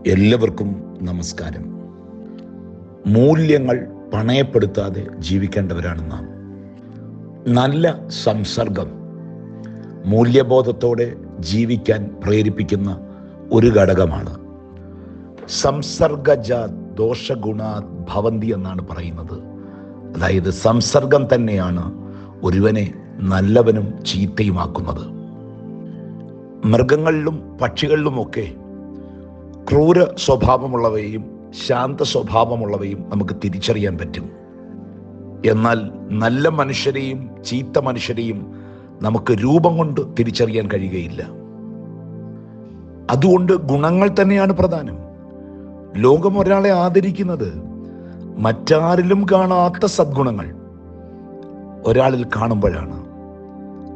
എല്ലാവർക്കും നമസ്കാരം. മൂല്യങ്ങൾ പണയപ്പെടുത്താതെ ജീവിക്കേണ്ടവരാണ് നാം. നല്ല സംസർഗം മൂല്യബോധത്തോടെ ജീവിക്കാൻ പ്രേരിപ്പിക്കുന്ന ഒരു ഘടകമാണ്. സംസർഗജ ദോഷഗുണാത് ഭവന്തി എന്നാണ് പറയുന്നത്. അതായത് സംസർഗം തന്നെയാണ് ഒരുവനെ നല്ലവനും ചീത്തയുമാക്കുന്നത്. മൃഗങ്ങളിലും പക്ഷികളിലുമൊക്കെ ക്രൂര സ്വഭാവമുള്ളവയും ശാന്ത സ്വഭാവമുള്ളവയും നമുക്ക് തിരിച്ചറിയാൻ പറ്റും. എന്നാൽ നല്ല മനുഷ്യരെയും ചീത്ത മനുഷ്യരെയും നമുക്ക് രൂപം കൊണ്ട് തിരിച്ചറിയാൻ കഴിയുകയില്ല. അതുകൊണ്ട് ഗുണങ്ങൾ തന്നെയാണ് പ്രധാനം. ലോകം ഒരാളെ ആദരിക്കുന്നത് മറ്റാരിലും കാണാത്ത സദ്ഗുണങ്ങൾ ഒരാളിൽ കാണുമ്പോഴാണ്,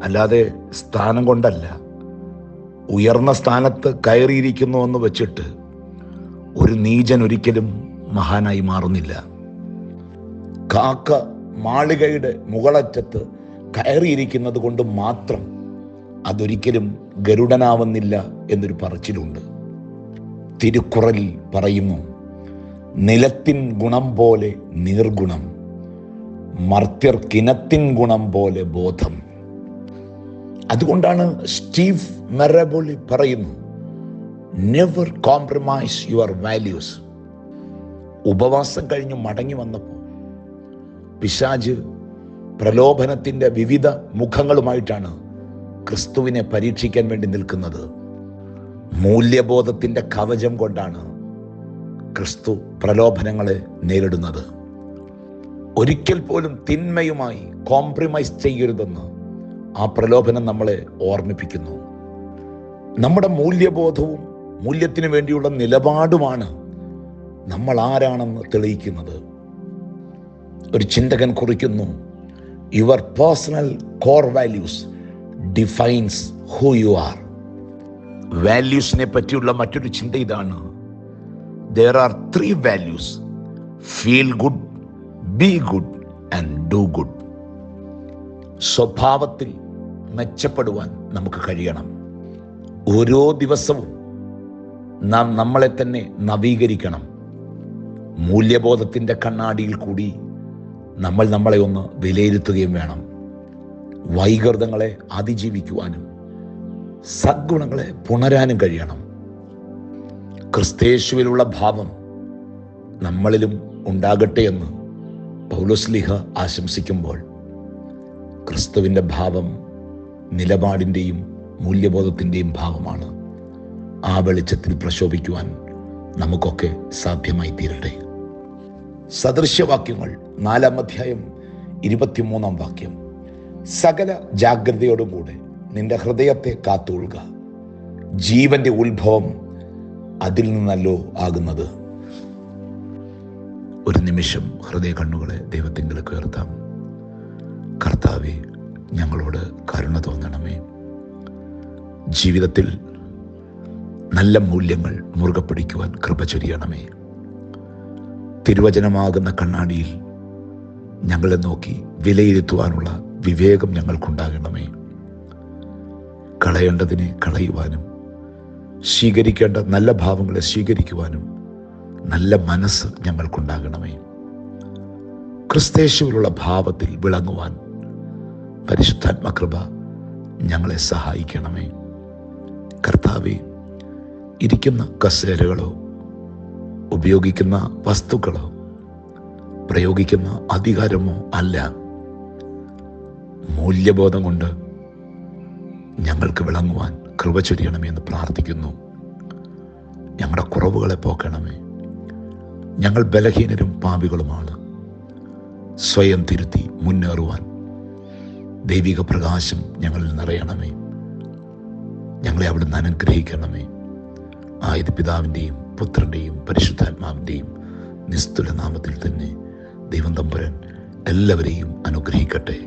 അല്ലാതെ സ്ഥാനം കൊണ്ടല്ല. ഉയർന്ന സ്ഥാനത്ത് കയറിയിരിക്കുന്നു എന്ന് വെച്ചിട്ട് ഒരു നീചൻ ഒരിക്കലും മഹാനായി മാറുന്നില്ല. കാക്ക മാളികയുടെ മുകളറ്റത്ത് കയറിയിരിക്കുന്നത് കൊണ്ട് മാത്രം അതൊരിക്കലും ഗരുഡനാവുന്നില്ല എന്നൊരു പറച്ചിലുണ്ട്. തിരുക്കുറലിൽ പറയുന്നു, നിലത്തിൻ ഗുണം പോലെ നീർഗുണം, മർത്യർ കിനത്തിൻ ഗുണം പോലെ ബോധം. അതുകൊണ്ടാണ് സ്റ്റീവ് മെറബോളി പറയുന്നു, നെവർ കോംപ്രമൈസ് യുവർ വാല്യൂസ്. ഉപവാസം കഴിഞ്ഞ് മടങ്ങി വന്നപ്പോൾ പിശാച് പ്രലോഭനത്തിൻ്റെ വിവിധ മുഖങ്ങളുമായിട്ടാണ് ക്രിസ്തുവിനെ പരീക്ഷിക്കാൻ വേണ്ടി നിൽക്കുന്നത്. മൂല്യബോധത്തിൻ്റെ കവചം കൊണ്ടാണ് ക്രിസ്തു പ്രലോഭനങ്ങളെ നേരിടുന്നത്. ഒരിക്കൽ പോലും തിന്മയുമായി കോംപ്രമൈസ് ചെയ്യരുതെന്ന് ആ പ്രലോഭനം നമ്മളെ ഓർമ്മിപ്പിക്കുന്നു. നമ്മുടെ മൂല്യബോധവും മൂല്യത്തിന് വേണ്ടിയുള്ള നിലപാടുമാണ് നമ്മൾ ആരാണെന്ന് തെളിയിക്കുന്നത്. ഒരു ചിന്തകൻ കുറിക്കുന്നു, your personal core values defines who you are. വാല്യൂസിനെ പറ്റിയുള്ള മറ്റൊരു ചിന്ത ഇതാണ്, there are 3 values: feel good, be good and do good. സ്വഭാവത്തിൽ മെച്ചപ്പെടുവാൻ നമുക്ക് കഴിയണം. ഓരോ ദിവസവും നാം നമ്മളെ തന്നെ നവീകരിക്കണം. മൂല്യബോധത്തിൻ്റെ കണ്ണാടിയിൽ കൂടി നമ്മൾ നമ്മളെ ഒന്ന് വിലയിരുത്തുകയും വേണം. വൈകൃതങ്ങളെ അതിജീവിക്കുവാനും സദ്ഗുണങ്ങളെ പുണരാനും കഴിയണം. ക്രിസ്തയേശുവിലുള്ള ഭാവം നമ്മളിലും ഉണ്ടാകട്ടെ എന്ന് പൗലോസ്ലീഹ ആശംസിക്കുമ്പോൾ, ക്രിസ്തുവിൻ്റെ ഭാവം നിലപാടിൻ്റെയും മൂല്യബോധത്തിൻ്റെയും ഭാവമാണ്. ആ വെളിച്ചത്തിൽ പ്രശോഭിക്കുവാൻ നമുക്കൊക്കെ സാധ്യമായി തീരട്ടെ. സദൃശ്യവാക്യങ്ങൾ 4-ാം അധ്യായം 23-ാം വാക്യം, സകല ജാഗ്രതയോടും കൂടെ നിന്റെ ഹൃദയത്തെ കാത്തുകൊള്ളുക, ജീവന്റെ ഉത്ഭവം അതിൽ നിന്നല്ലോ ആകുന്നത്. ഒരു നിമിഷം ഹൃദയ കണ്ണുകളെ ദൈവത്തിങ്കലേക്ക് ഉയർത്താം. കർത്താവേ, ഞങ്ങളോട് കരുണ തോന്നണമേ. ജീവിതത്തിൽ നല്ല മൂല്യങ്ങൾ മുറുകെ പിടിക്കുവാൻ കൃപ ചൊരിയണമേ. തിരുവചനമാകുന്ന കണ്ണാടിയിൽ ഞങ്ങളെ നോക്കി വിലയിരുത്തുവാനുള്ള വിവേകം ഞങ്ങൾക്കുണ്ടാകണമേ. കളയേണ്ടതിനെ കളയുവാനും സ്വീകരിക്കേണ്ട നല്ല ഭാവങ്ങളെ സ്വീകരിക്കുവാനും നല്ല മനസ്സ് ഞങ്ങൾക്കുണ്ടാകണമേ. ക്രിസ്തയേശുവിലുള്ള ഭാവത്തിൽ വിളങ്ങുവാൻ പരിശുദ്ധാത്മകൃപ ഞങ്ങളെ സഹായിക്കണമേ. കർത്താവേ, ഇരിക്കുന്ന കസേരകളോ ഉപയോഗിക്കുന്ന വസ്തുക്കളോ പ്രയോഗിക്കുന്ന അധികാരമോ അല്ല, മൂല്യബോധം കൊണ്ട് ഞങ്ങൾക്ക് വിളങ്ങുവാൻ കൃപ ചൊരിയണമേ എന്ന് പ്രാർത്ഥിക്കുന്നു. ഞങ്ങളുടെ കുറവുകളെ പോക്കണമേ. ഞങ്ങൾ ബലഹീനരും പാപികളുമാണ്. സ്വയം തിരുത്തി മുന്നേറുവാൻ ദൈവിക പ്രകാശം ഞങ്ങളിൽ നിറയണമേ. ഞങ്ങളെ അവിടുന്ന് അനുഗ്രഹിക്കണമേ. ആയത് പിതാവിൻ്റെയും പുത്രൻ്റെയും പരിശുദ്ധാത്മാവിൻ്റെയും നിസ്തുല നാമത്തിൽ തന്നെ ദൈവം തമ്പുരാൻ എല്ലാവരെയും അനുഗ്രഹിക്കട്ടെ.